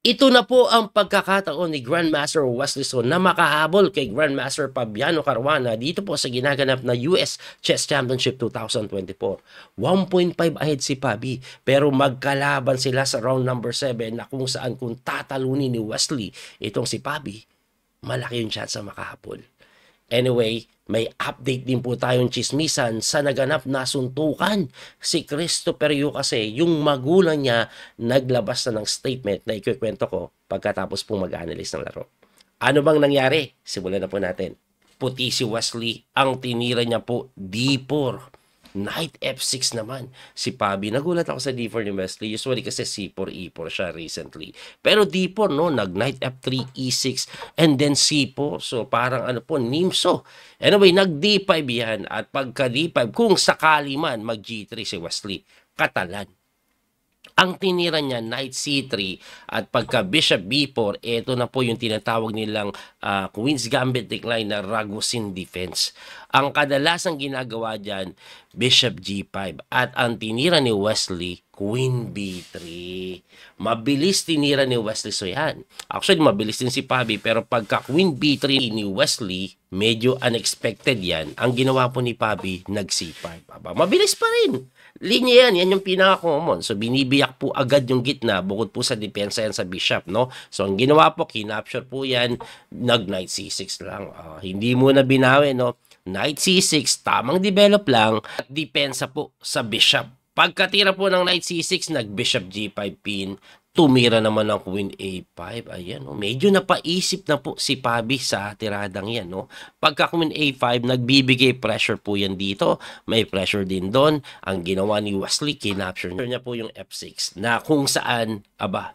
Ito na po ang pagkakataon ni Grandmaster Wesley So na makahabol kay Grandmaster Fabiano Caruana dito po sa ginaganap na US Chess Championship 2024. 1.5 ahead si Fabi, pero magkalaban sila sa round number 7 na kung saan kung tatalunin ni Wesley itong si Fabi, malaki yung chance na makahabol. Anyway, may update din po tayong chismisan sa naganap na suntukan. Si Christopher Yu kasi, yung magulang niya, naglabas na ng statement na ikikwento ko pagkatapos pong mag-analyze ng laro. Ano bang nangyari? Simulan na po natin. Puti si Wesley, ang tinira niya po D4. Knight F6 naman. Si Fabi, nagulat ako sa D4 ni Wesley. Usually kasi C4, E4 siya recently. Pero D4, no? Nag-Knight F3, E6, and then C4. So, parang ano po, nimso. Anyway, nag-D5 yan. At pagka D5, kung sakali man, mag-G3 si Wesley. Katalan. Ang tinira niya, Knight C3 at pagka Bishop B4, ito na po yung tinatawag nilang Queen's Gambit decline na Ragusin defense. Ang kadalasang ginagawa dyan, Bishop G5 at ang tinira ni Wesley, Queen B3. Mabilis tinira ni Wesley, so yan. Actually, mabilis din si Fabi, pero pagka Queen B3 ni Wesley, medyo unexpected yan. Ang ginawa po ni Fabi, nag-C5. Mabilis pa rin. Linya yan, yan yung pinaka-common. So, binibiyak po agad yung gitna, bukod po sa depensa yan sa bishop, no? So, ang ginawa po, kinapture po yan, nag-Knight C6 lang. Hindi mo na binawi, no? Knight C6, tamang develop lang, at depensa po sa bishop. Pagkatira po ng Knight C6, nag-Bishop G5 pin, tumira naman ng Queen A5. Ayan, no? Medyo napaisip na po si Fabi sa tiradang yan, no? Pagka Queen A5, nagbibigay pressure po yan dito. May pressure din doon. Ang ginawa ni Wesley, kinapture niya po yung F6 na kung saan,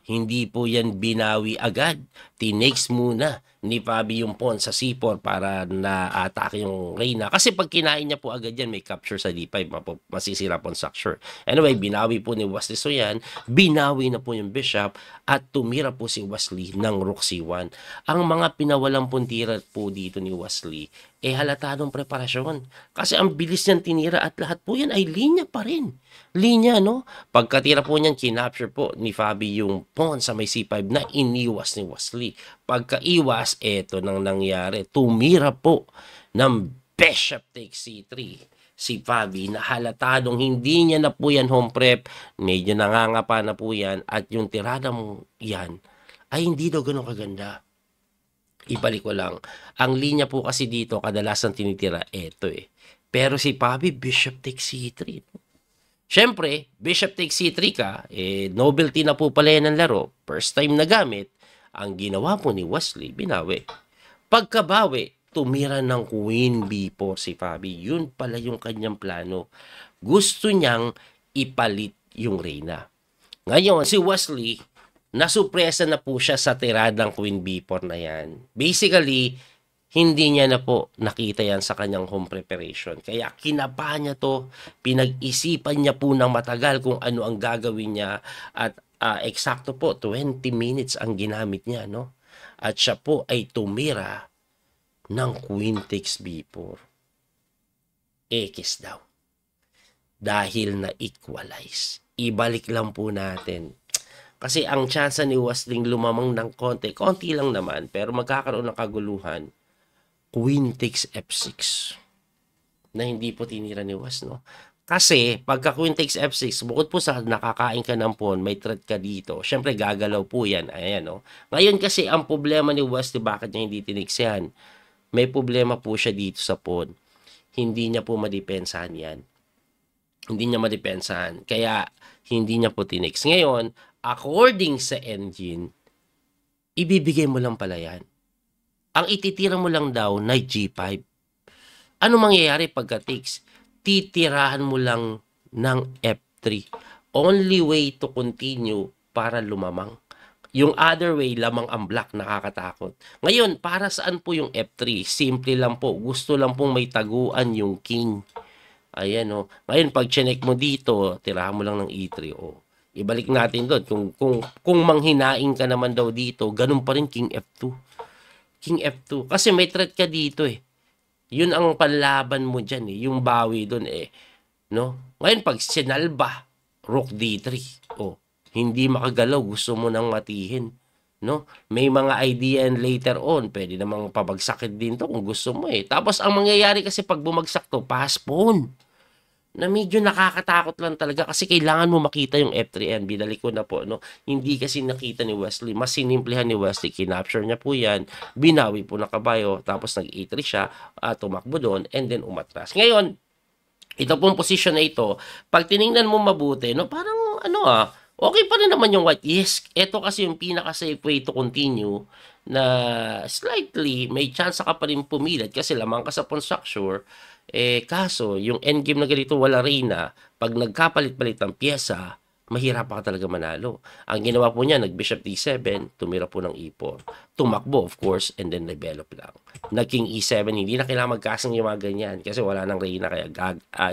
hindi po yan binawi agad. Tinakes muna ni Fabi yung pawn sa C4 para na-atake yung Reyna. Kasi pag kinain niya po agad yan, may capture sa D5, masisira po ang structure. Anyway, binawi po ni Wesley. So yan, binawi na po yung bishop at tumira po si Wesley ng Rook C1. Ang mga pinawalang puntira po dito ni Wesley, halata ng preparasyon. Kasi ang bilis niyang tinira at lahat po yan ay linya pa rin. Linya, no? Pagkatira po niyan, kinapture po ni Fabi yung pawn sa may C5 na iniwas ni Wesley. Pagkaiwas, eto nang nangyari. Tumira po ng Bishop takes C3. Si Fabi na halatadong hindi niya na po yan home prep, medyo nangangapa na po yan, at yung tirada mo yan ay hindi daw ganun kaganda. Ibalik ko lang. Ang linya po kasi dito, kadalasan tinitira, eto Pero si Fabi, Bishop takes C3. Siyempre, Bishop takes C3 ka, novelty na po pala yan ng laro. First time na gamit, ang ginawa po ni Wesley, binawi. Pagkabawi, tumira ng Queen B4 si Fabi. Yun pala yung kanyang plano. Gusto niyang ipalit yung Reyna. Ngayon, si Wesley, nasupresa na po siya sa tiradang Queen B4 na yan. Basically, hindi niya na po nakita yan sa kanyang home preparation. Kaya kinabahan niya to, pinag-isipan niya po ng matagal kung ano ang gagawin niya at eksakto po 20 minutes ang ginamit niya, no? At siya po ay tumira ng Queen takes B4. X daw. Dahil na-equalize. Ibalik lang po natin. Kasi ang chance ni Wesley lumamang ng konti lang naman, pero magkakaroon ng kaguluhan. Queen takes F6 na hindi po tinira ni West, no? Kasi pagka Queen takes F6, bukod po sa nakakain ka ng pawn, may threat ka dito. Syempre gagalaw po yan. Ayan, no? Ngayon kasi ang problema ni West, bakit niya hindi tiniks yan? May problema po siya dito sa pawn. Hindi niya po madepensahan yan. Hindi niya madepensahan. Kaya hindi niya po tiniks. Ngayon, according sa engine, ibibigay mo lang pala yan. Ang ititira mo lang daw, Knight G5. Ano mangyayari pagka takes? Titirahan mo lang ng F3. Only way to continue para lumamang. Yung other way, lamang ang black, nakakatakot. Ngayon, para saan po yung F3? Simple lang po. Gusto lang pong may taguan yung king. Ayan, o. Ngayon, pag chinek mo dito, tirahan mo lang ng E3, o. Ibalik natin doon. Kung manghinaing ka naman daw dito, ganun pa rin King F2. King F2. Kasi may threat ka dito Yun ang panlaban mo dyan Yung bawi doon no? Ngayon pag sinalba, Rook D3. Hindi makagalaw. Gusto mo nang matihin. no? May mga idea and later on, pwede namang pabagsakin din to kung gusto mo eh. Tapos ang mangyayari kasi pag bumagsak to, postpone. Na medyo nakakatakot lang talaga kasi kailangan mo makita yung F3N. Binalik ko na po, no? Hindi kasi nakita ni Wesley. Mas sinimplihan ni Wesley. Kinapture niya po yan. Binawi po ng kabayo. Tapos nag-E3 siya. Tumakbo doon. And then umatras. Ngayon, ito pong position na ito, pag tiningnan mo mabuti, no, parang okay pa rin naman yung white. Yes, ito kasi yung pinaka-safe way to continue na slightly may chance ka pa rin pumilit kasi lamang ka sa pawn structure. Kaso, yung endgame na ganito wala reyna, pag nagkapalit-palit ng pyesa, mahirap ka talaga manalo. Ang ginawa po niya, nag-bishop d7, tumira po ng e4. Tumakbo, of course, and then develop lang. Nag-king e7, hindi na kailangan magkasang yung mga ganyan kasi wala nang reyna. Kaya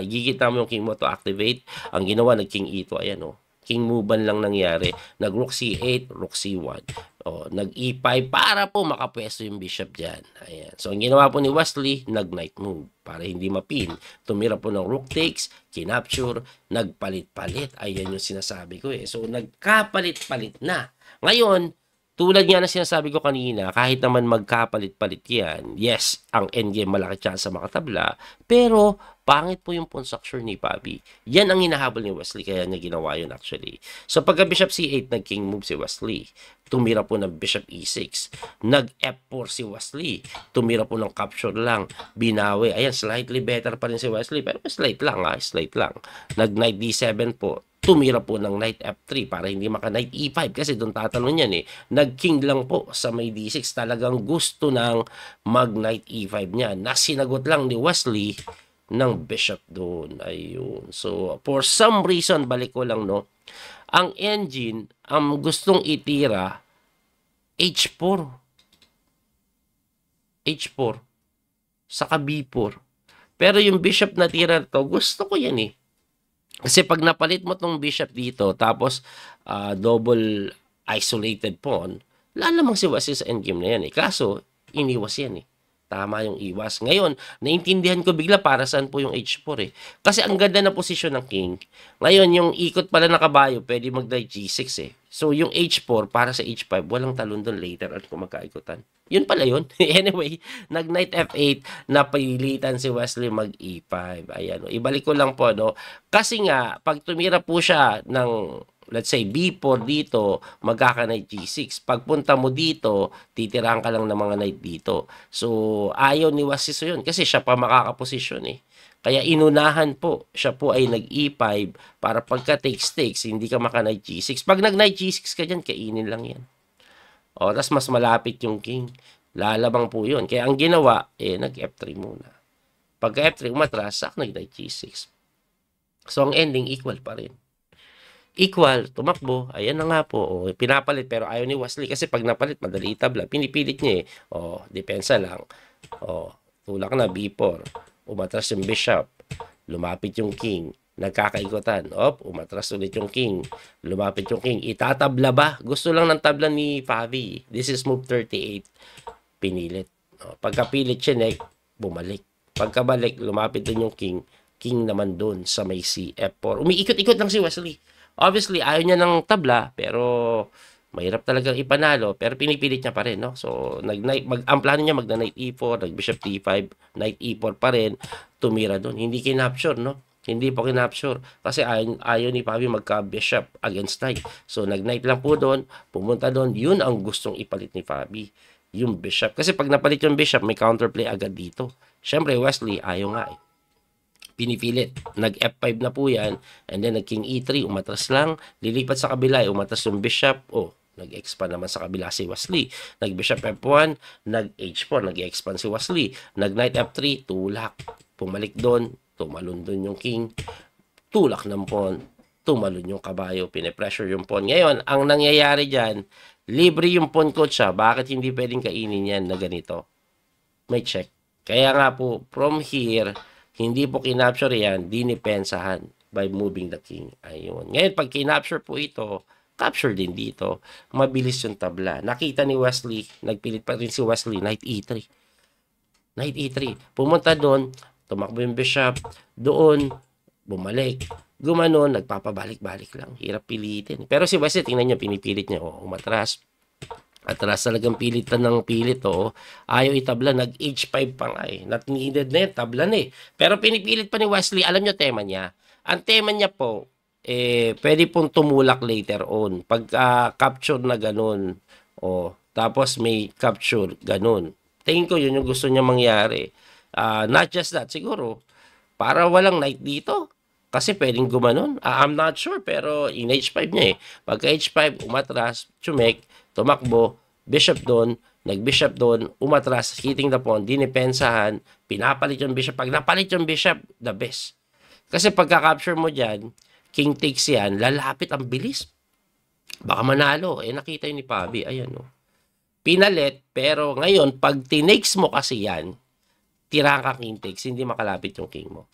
gigita mo yung king mo to activate. Ang ginawa, nag-king e2, ayan o. King movean lang nangyari. Nag-rook c8, rook c1. Nag-e5 para po makapwesto yung bishop dyan. Ayan. So, ang ginawa po ni Wesley, nag-knight move para hindi mapin. Tumira po ng rook takes, kinapture, nagpalit-palit. Ayan yung sinasabi ko eh. So, nagkapalit-palit na. Ngayon, tulad nga na sinasabi ko kanina, kahit naman magkapalit-palit yan, yes, ang endgame malaki chance sa makatabla, pero pangit po yung pawn structure ni Bobby. Yan ang hinahabol ni Wesley, kaya niya ginawa yun actually. So pagka bishop c8, nag-king move si Wesley. Tumira po ng bishop e6. Nag-f4 si Wesley. Tumira po ng capture lang. Binawi. Ayan, slightly better pa rin si Wesley, pero slight lang slight lang. Nag-knight d7 po. Tumira po ng knight f3 para hindi maka-knight e5 kasi doon tatanong yan eh. Nag-king lang po sa may d6. Talagang gusto ng mag-knight e5 niya. Nasinagot lang ni Wesley ng bishop doon. Ayun. So, for some reason, balik ko lang, no? Ang engine, ang gustong itira, h4. h4. Saka b4. Pero yung bishop na tira to, gusto ko yan eh. Kasi pag napalit mo tong bishop dito, tapos double isolated pawn, lalamang si Wesley sa endgame na yan eh. Kaso, iniwas yan eh. Tama yung iwas. Ngayon, naintindihan ko bigla para saan po yung h4 eh. Kasi ang ganda na posisyon ng king. Ngayon, yung ikot pala na kabayo, pwede mag-knight g6 eh. So, yung h4 para sa h5, walang talon doon later at kung magkaikutan. Yun pala yun. Anyway, nag-knight f8, napilitan si Wesley mag-e5. Ayan. Ibalik ko lang po, no? Kasi nga, pag tumira po siya ng let's say b4 dito, magkaka-knight g6. Pagpunta mo dito, titirahan ka lang ng mga knight dito. So, ayaw ni Wesley yun kasi siya pa makakaposisyon eh. Kaya inunahan po, siya po ay nag-e5 para pagka takes, hindi ka maka-knight g6. Pag nag-knight g6 ka dyan, kainin lang yan. Tapos mas malapit yung king. Lalabang po yun. Kaya ang ginawa, nag-f3 muna. Pagka f3 umatras, nag-knight g6. So, ang ending equal pa rin. Equal, tumakbo, ayan na nga po, pinapalit pero ayaw ni Wesley kasi pag napalit, madali itabla, pinipilit niya eh, depensa lang, tulak na, b4, umatras yung bishop, lumapit yung king, nagkakaikutan, umatras ulit yung king, lumapit yung king, itatabla ba? Gusto lang ng tabla ni Favi, this is move 38, pinilit, pagkapilit chinek, bumalik, pagkabalik, lumapit din yung king naman doon sa may c4, umiikot-ikot lang si Wesley. Obviously, ayaw niya ng tabla, pero mahirap talagang ipanalo, pero pinipilit niya pa rin, no? So, ang plano niya, mag-knight e4, nag-bishop d5, knight e4 pa rin, tumira doon. Hindi kinapture, no? Hindi po kinapture. Kasi ayaw ni Fabi magka-bishop against knight. So, nag-knight lang po doon, pumunta doon, yun ang gustong ipalit ni Fabi, yung bishop. Kasi pag napalit yung bishop, may counterplay agad dito. Siyempre, Wesley, ayaw nga eh. Pinipilit. Nag-F5 na po yan. And then, nag-King E3, umatras lang. Lilipat sa kabila, umatras yung bishop. Nag-expand naman sa kabila si Wesley. Nag-bishop F1, nag-H4, nag-expand si Wesley. Nag-knight F3, tulak. Pumalik doon, tumalon doon yung king. Tulak ng pawn, tumalon yung kabayo, pinipressure yung pawn. Ngayon, ang nangyayari dyan, libre yung pawn ko siya. Bakit hindi pwedeng kainin yan na ganito? May check. Kaya nga po, from here, hindi po kinapture yan, dinipensahan by moving the king. Ayun. Ngayon, pag kinapture po ito, capture din dito. Mabilis yung tabla. Nakita ni Wesley, nagpilit pa rin si Wesley, knight e3. Knight e3. Pumunta doon, tumakbo yung bishop, doon, bumalik. Gumanon, nagpapabalik-balik lang. Hirap pilitin. Pero si Wesley, tingnan niyo, pinipilit niya, umatras. Atras talagang pilitan ng pilit, oh. Ayaw itabla, nag-H5 pa nga eh. Not needed na yun, tabla na eh. Pero pinipilit pa ni Wesley, alam nyo tema niya. Ang tema niya po, pwede pong tumulak later on. Pagka capture na ganun, oh, tapos may capture, ganun. Tingin ko yun yung gusto niya mangyari. Not just that, siguro, para walang night dito. Kasi pwedeng gumanon. I'm not sure, pero in H5 niya eh. Pagka H5, umatras, chumek, tumakbo, bishop doon, nag-bishop doon, umatras, hitting the pawn, dinipensahan, pinapalit yung bishop. Pag napalit yung bishop, the best. Kasi pagka-capture mo dyan, king takes yan, lalapit ang bilis. Baka manalo. Nakita yun ni Pabi. Ayan, no. Pinalit, pero ngayon, pag tinakes mo kasi yan, tira ka king takes, hindi makalapit yung king mo.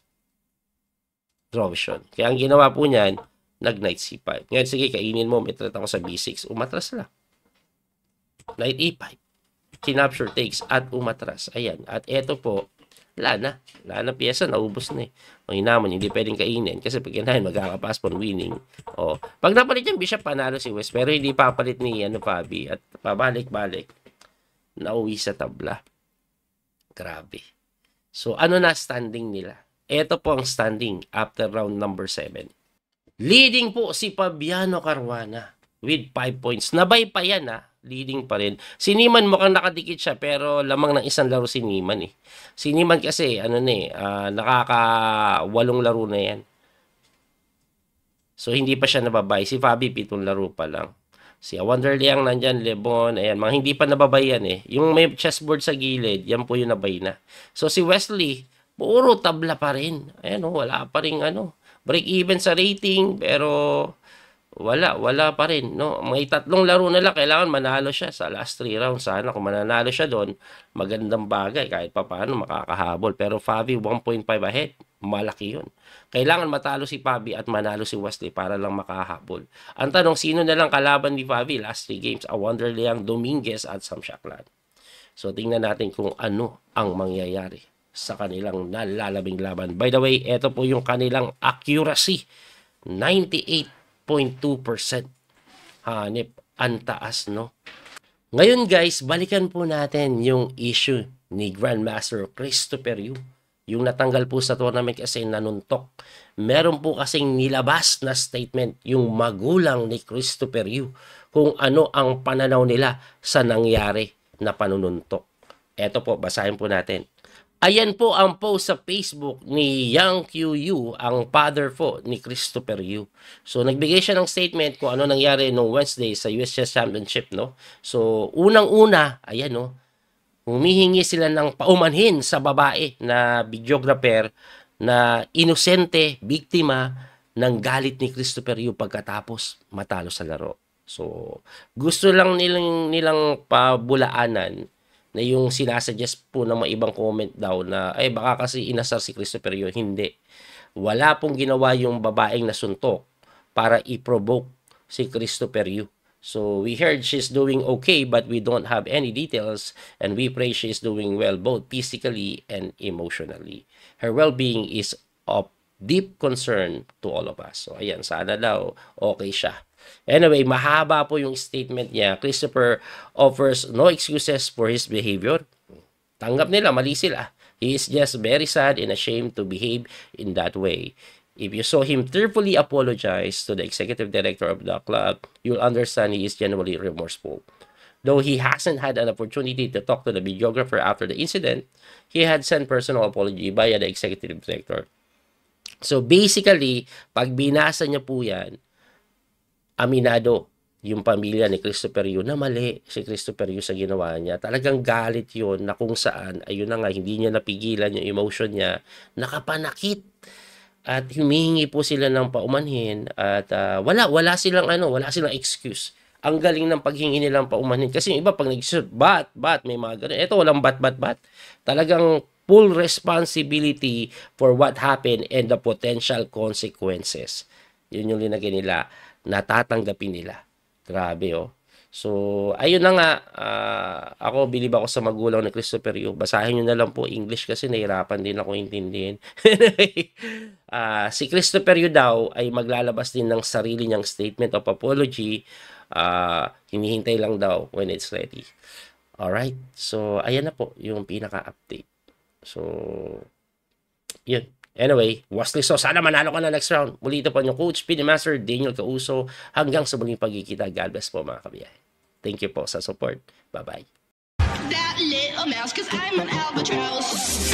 Draw vision. Kaya ang ginawa po niyan, nag-knight c5. Ngayon, sige, kainin mo, may threat ako sa b6. Umatras lang. Knight e5. Kinapture takes at umatras. Ayan. At eto po, wala na. Wala na piyesa, naubos na eh. Ang hinamon, hindi pwedeng kainin. Kasi pag yun, magkakapas po winning. O, pag napalit yung bishop, panalo si West. Pero hindi papalit ni Fabi. At pabalik-balik. Nauwi sa tabla. Grabe. So, ano na standing nila? Ito po ang standing after round number 7. Leading po si Fabiano Caruana with 5 points. Nabay pa yan ha. Leading pa rin. Si Niemann mukhang nakadikit siya pero lamang ng isang laro si Niemann eh. Si Niemann kasi nakaka-8 laro na yan. So hindi pa siya nababay. Si Fabi 7 laro pa lang. Si Wonder Liang nandyan, Lebon, ayan, mga hindi pa nababay yan eh. Yung may chessboard sa gilid, yan po yung nabay na. So si Wesley, puro tabla pa rin. Ayan wala pa rin break even sa rating, pero wala pa rin, no? May 3 laro na lang, kailangan manalo siya sa last 3 rounds. Sana kung mananalo siya doon, magandang bagay, kahit pa paano makakahabol. Pero Fabi 1.5 ahead, malaki yun. Kailangan matalo si Fabi at manalo si Wesley para lang makahabol. Ang tanong, sino na lang kalaban ni Fabi last 3 games? Wonder Liang, Dominguez at Sam Shaklan. So tingnan natin kung ano ang mangyayari sa kanilang nalalabing laban. By the way, ito po yung kanilang accuracy. 98.2%. Hanip, ang taas, no? Ngayon guys, balikan po natin yung issue ni Grandmaster Christopher Yu. Yung natanggal po sa tournament kasi nanuntok. Meron po kasing nilabas na statement yung magulang ni Christopher Yu kung ano ang pananaw nila sa nangyari na panununtok. Eto po, basahin po natin. Ayan po ang post sa Facebook ni Yang Q-Yu, ang father po ni Christopher Yu. So, nagbigay siya ng statement kung ano nangyari nung Wednesday sa US Chess Championship, no? So, unang-una, ayan, no? Humihingi sila ng paumanhin sa babae na videographer na inosente, biktima ng galit ni Christopher Yu pagkatapos matalo sa laro. So, gusto lang nilang pabulaanan na yung sinasuggest po ng mga ibang comment daw na ay baka kasi inasar si Christopher Yu. Hindi. Wala pong ginawa yung babaeng nasuntok para i-provoke si Christopher Yu. So we heard she's doing okay but we don't have any details and we pray she's doing well both physically and emotionally. Her well-being is of deep concern to all of us. So ayan, sana daw okay siya. Anyway, mahaba po yung statement niya. Christopher offers no excuses for his behavior. Tanggap nila, mali sila. He is just very sad and ashamed to behave in that way. If you saw him tearfully apologize to the executive director of the club, you'll understand he is genuinely remorseful. Though he hasn't had an opportunity to talk to the videographer after the incident, he had sent personal apology via the executive director. So basically, pag binasa niya po yan, aminado yung pamilya ni Christopher Yu na mali si Christopher Yu sa ginawa niya. Talagang galit yun na kung saan, ayun na nga, hindi niya napigilan yung emotion niya, nakapanakit. At humihingi po sila ng paumanhin at wala silang excuse. Ang galing ng paghingi nilang paumanhin. Kasi yung iba pag nag-shoot, bat, may mga ganun. Ito walang bat. Talagang full responsibility for what happened and the potential consequences. Yun yung linagay nila. Natatanggapin nila. Grabe, oh. So, ayun na nga. Ako, bilib ako sa magulang ni Christopher Yu. Basahin nyo na lang po English kasi nahirapan din ako intindihin. Si Christopher Yu daw ay maglalabas din ng sarili niyang statement of apology hinihintay lang daw when it's ready. Alright, so ayan na po yung pinaka-update. So, yun. Anyway, Wesley So, sana manalo ka na next round. Muli ito po yung Coach Speedy Master Daniel Causo. Hanggang sa muling pagkikita. God bless po mga kabiyahe. Thank you po sa support. Bye-bye. That little mouse, 'cause I'm an albatross.